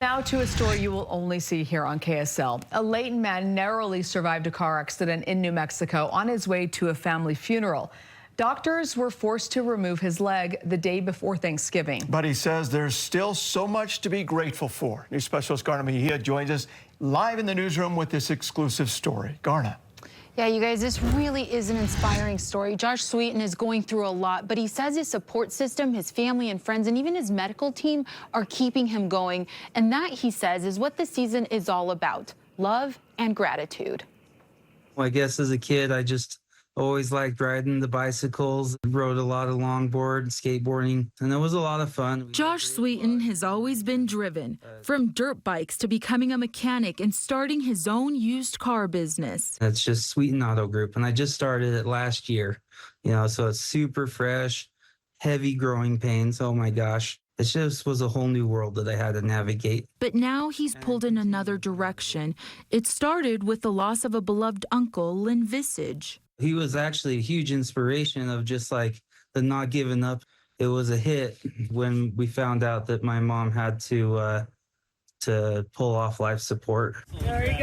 Now to a story you will only see here on KSL. A Layton man narrowly survived a car accident in New Mexico on his way to a family funeral. Doctors were forced to remove his leg the day before Thanksgiving. But he says there's still so much to be grateful for. News specialist Garna Mejia joins us live in the newsroom with this exclusive story. Garna. Yeah, you guys, this really is an inspiring story. Josh Sweeten is going through a lot, but he says his support system, his family and friends, and even his medical team are keeping him going. And that, he says, is what this season is all about: love and gratitude. Well, I guess as a kid, I just always liked riding the bicycles, rode a lot of longboard, skateboarding, and it was a lot of fun. Josh Sweeten has always been driven, from dirt bikes to becoming a mechanic and starting his own used car business. It's just Sweeten Auto Group, and I just started it last year, so it's super fresh, heavy growing pains. Oh my gosh. It just was a whole new world that I had to navigate. But now he's pulled in another direction. It started with the loss of a beloved uncle, Lynn Visage. He was actually a huge inspiration of just like the not giving up. It was a hit when we found out that my mom had to pull off life support.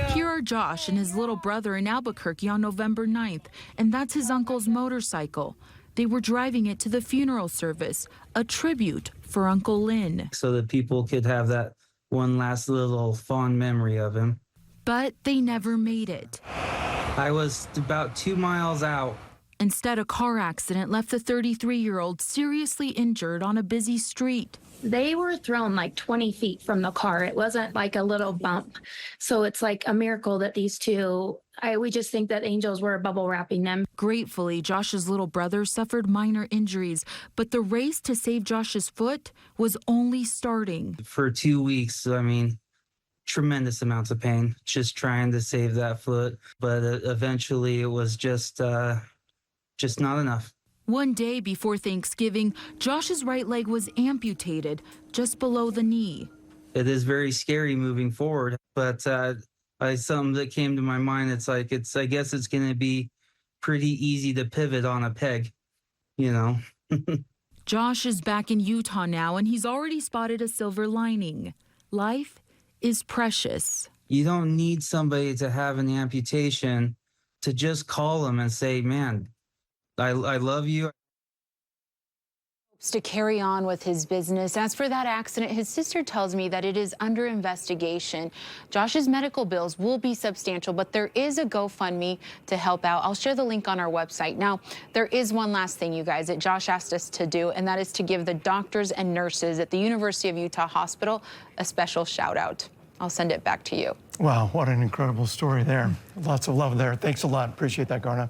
Here are Josh and his little brother in Albuquerque on November 9th, and that's his uncle's motorcycle. They were driving it to the funeral service, a tribute for Uncle Lynn. So that people could have that one last little fond memory of him. But they never made it. I was about 2 miles out. Instead, a car accident left the 33-year-old seriously injured on a busy street. They were thrown like 20 feet from the car. It wasn't like a little bump. So it's like a miracle that these two, we just think that angels were bubble wrapping them. Gratefully, Josh's little brother suffered minor injuries, but the race to save Josh's foot was only starting. For 2 weeks, tremendous amounts of pain, just trying to save that foot. But eventually it was just not enough. One day before Thanksgiving, Josh's right leg was amputated just below the knee. It is very scary moving forward, but something that came to my mind, I guess it's going to be pretty easy to pivot on a peg, Josh is back in Utah now, and he's already spotted a silver lining. Life is precious. You don't need somebody to have an amputation to just call them and say, man, I love you. To carry on with his business. As for that accident, his sister tells me that it is under investigation. Josh's medical bills will be substantial, but there is a GoFundMe to help out. I'll share the link on our website. Now, there is one last thing, you guys, that Josh asked us to do, and that is to give the doctors and nurses at the University of Utah Hospital a special shout out. I'll send it back to you. Wow, what an incredible story there. Lots of love there. Thanks a lot. Appreciate that, Garna.